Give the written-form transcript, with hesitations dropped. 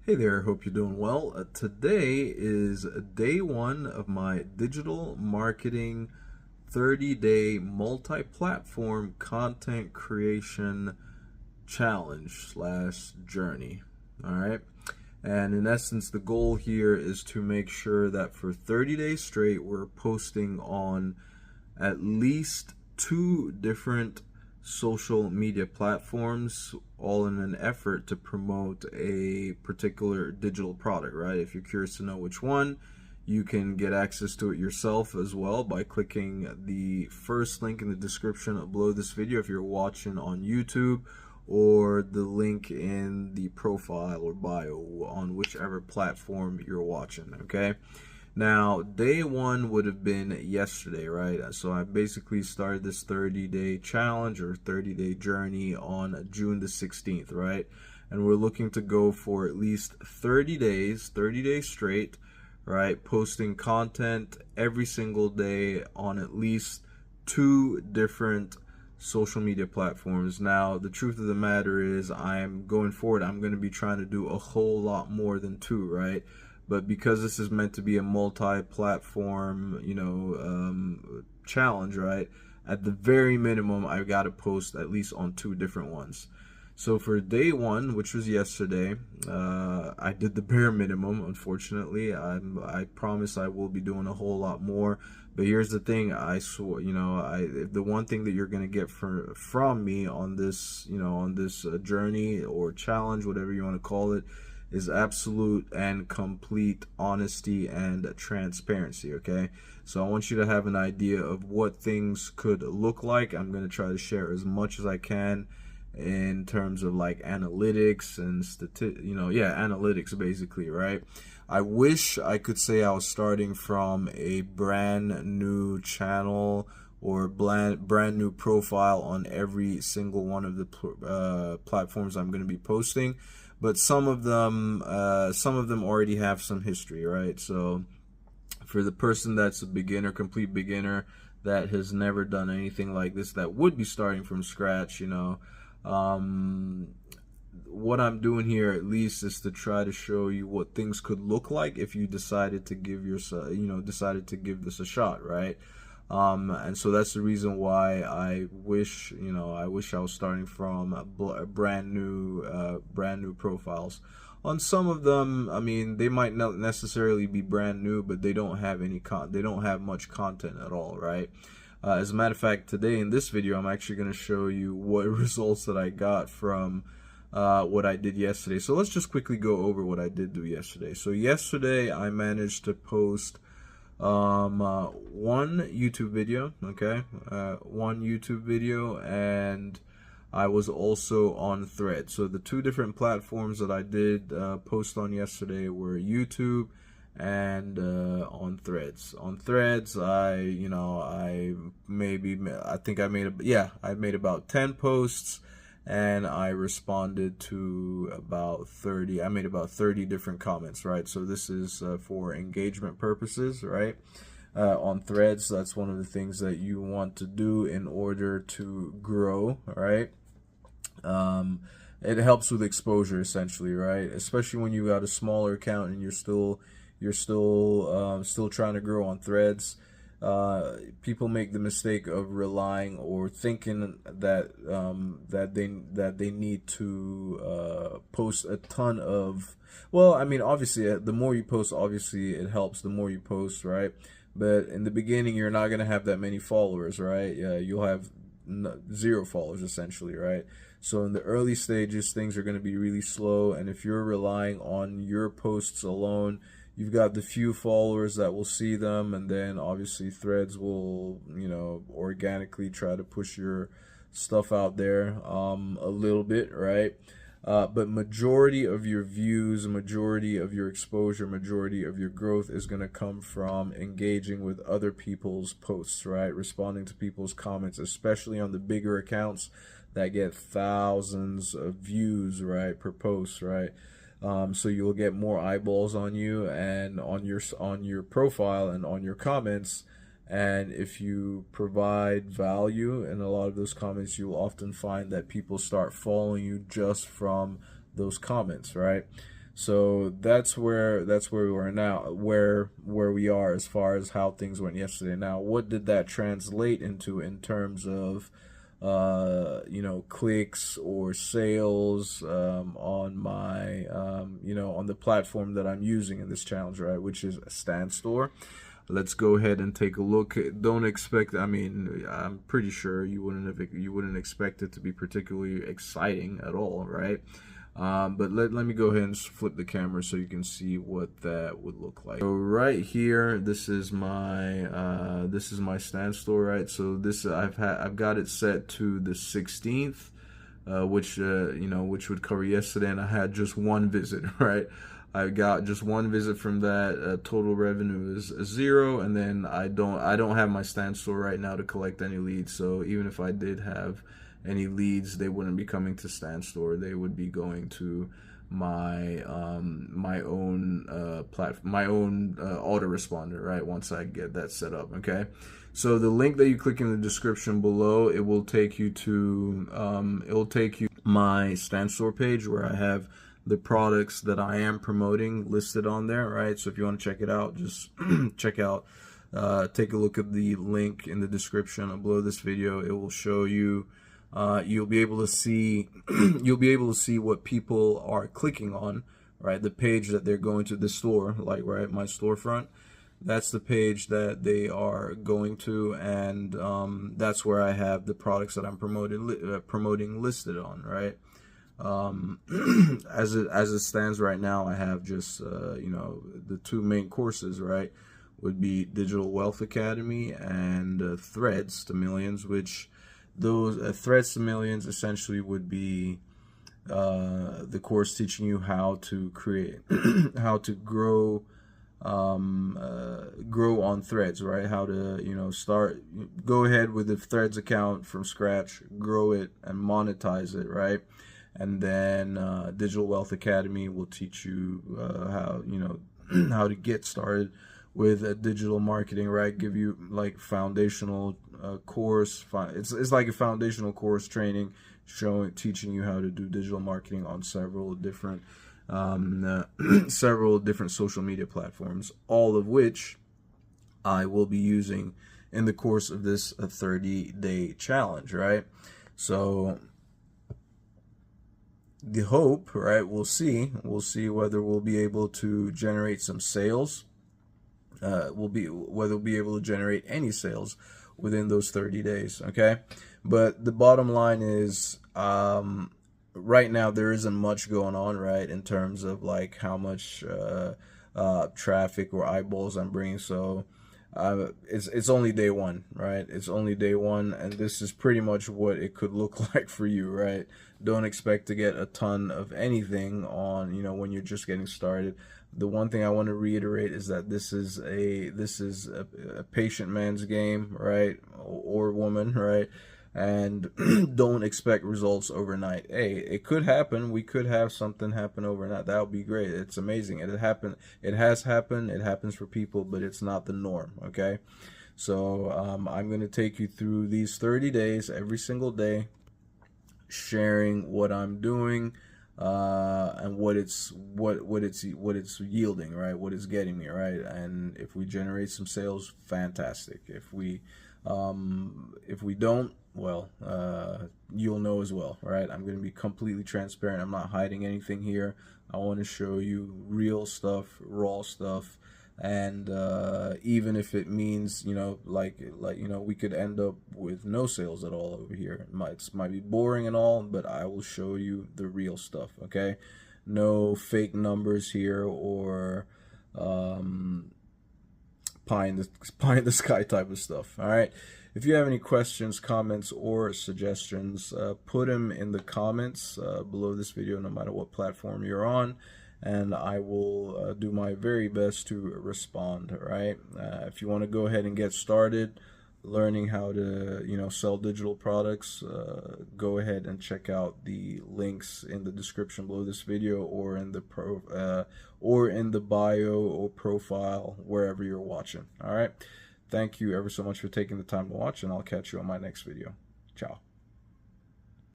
Hey there, hope you're doing well. Today is day one of my digital marketing 30-day multi-platform content creation challenge slash journey. All right. And in essence, the goal here is to make sure that for 30 days straight, we're posting on at least two different social media platforms, all in an effort to promote a particular digital product, right? If you're curious to know which one, you can get access to it yourself as well by clicking the first link in the description below this video if you're watching on YouTube, or the link in the profile or bio on whichever platform you're watching, okay? Now, day one would have been yesterday, right? So I basically started this 30-day challenge or 30-day journey on June the 16th, right? And we're looking to go for at least 30 days straight, right? Posting content every single day on at least two different social media platforms. Now, the truth of the matter is I'm going forward, I'm going to be trying to do a whole lot more than two, right? But because this is meant to be a multi-platform, challenge, right? At the very minimum, I've got to post at least on two different ones. So for day one, which was yesterday, I did the bare minimum. Unfortunately, I promise I will be doing a whole lot more. But here's the thing: I swear, the one thing that you're gonna get from me on this, journey or challenge, whatever you want to call it, is absolute and complete honesty and transparency, okay? So I want you to have an idea of what things could look like. I'm going to try to share as much as I can in terms of like analytics and analytics basically, right? I wish I could say I was starting from a brand new channel or brand new profile on every single one of the platforms I'm going to be posting, but some of them already have some history, right? So for the person that's a beginner, complete beginner, that has never done anything like this, that would be starting from scratch, what I'm doing here at least is to try to show you what things could look like if you decided to give this a shot, right? And so that's the reason why I wish I was starting from brand new profiles. On some of them, I mean, they might not necessarily be brand new, but they don't have they don't have much content at all, right? As a matter of fact, today in this video, I'm actually going to show you what results that I got from what I did yesterday. So let's just quickly go over what I did do yesterday. So yesterday, I managed to post one YouTube video, okay, one YouTube video, and I was also on Threads. So the two different platforms that I did post on yesterday were YouTube and on Threads. On Threads, I made about 10 posts, and I responded to about 30. I made about 30 different comments, right? So this is for engagement purposes, right? On Threads, that's one of the things that you want to do in order to grow, right? It helps with exposure essentially, right? Especially when you got a smaller account and you're still trying to grow on Threads. People make the mistake of relying or thinking that they need to post a ton of. Well, I mean, obviously, the more you post, obviously it helps. The more you post, right? But in the beginning, you're not gonna have that many followers, right? Yeah, you'll have zero followers essentially, right? So in the early stages, things are going to be really slow, and if you're relying on your posts alone, you've got the few followers that will see them, and then obviously Threads will, organically try to push your stuff out there a little bit, right? But majority of your views, majority of your exposure, majority of your growth is going to come from engaging with other people's posts, right? Responding to people's comments, especially on the bigger accounts that get thousands of views, right, per post, right? So you'll get more eyeballs on you and on your profile and on your comments. And if you provide value in a lot of those comments, you'll often find that people start following you just from those comments, right? So that's where we are now, where we are as far as how things went yesterday. Now, what did that translate into in terms of you know, clicks or sales on my you know, on the platform that I'm using in this challenge, right, which is Stan Store. Let's go ahead and take a look. Don't expect, I mean, I'm pretty sure you wouldn't expect it to be particularly exciting at all, right? But let me go ahead and flip the camera so you can see what that would look like. So right here, this is my Stan Store, right? So this I've got it set to the 16th, which you know, which would cover yesterday, and I had just one visit, right? I got just one visit from that. Total revenue is 0, and then I don't have my Stan Store right now to collect any leads. So even if I did have any leads, they wouldn't be coming to Stan Store. They would be going to my my own platform, my own autoresponder, right? Once I get that set up, okay. So the link that you click in the description below, it will take you to my Stan Store page where I have the products that I am promoting listed on there, right? So if you want to check it out, just check out, take a look at the link in the description below this video. It will show you, you'll be able to see, what people are clicking on, right? The page that they're going to, the store, like right, my storefront. That's the page that they are going to, and that's where I have the products that I'm promoting listed on, right? As it stands right now, I have just you know, the 2 main courses, right, would be Digital Wealth Academy and Threads to Millions, which those Threads to Millions essentially would be the course teaching you how to create how to grow on Threads, right? How to, you know, go ahead with the Threads account from scratch, grow it and monetize it, right? And then Digital Wealth Academy will teach you how, you know, how to get started with digital marketing, right? Give you like foundational course. It's like a foundational course training, teaching you how to do digital marketing on several different social media platforms, all of which I will be using in the course of this 30-day challenge, right? So the hope, right, we'll see whether we'll be able to generate some sales, whether we'll be able to generate any sales within those 30 days, okay? But the bottom line is, right now there isn't much going on, right, in terms of like how much traffic or eyeballs I'm bringing. So it's only day one, right? It's only day one, and this is pretty much what it could look like for you, right? Don't expect to get a ton of anything on, you know, when you're just getting started. The one thing I want to reiterate is that this is a patient man's game, right, or woman, right? And don't expect results overnight. Hey, it could happen. We could have something happen overnight. That would be great. It's amazing. It has happened. It happens for people, but it's not the norm, okay? So I'm going to take you through these 30 days every single day, sharing what I'm doing and what it's yielding, right? What it's getting me, right? And if we generate some sales, fantastic. If we don't, well, you'll know as well, right? I'm going to be completely transparent. I'm not hiding anything here. I want to show you real stuff, raw stuff, and even if it means, you know, like you know, we could end up with no sales at all over here. It might be boring and all, but I will show you the real stuff, okay? No fake numbers here or pie in the sky type of stuff. All right. If you have any questions, comments, or suggestions, put them in the comments below this video, no matter what platform you're on, and I will do my very best to respond. All right. If you want to go ahead and get started learning how to, you know, sell digital products, go ahead and check out the links in the description below this video, or in the bio or profile wherever you're watching. All right. Thank you ever so much for taking the time to watch, and I'll catch you on my next video. Ciao.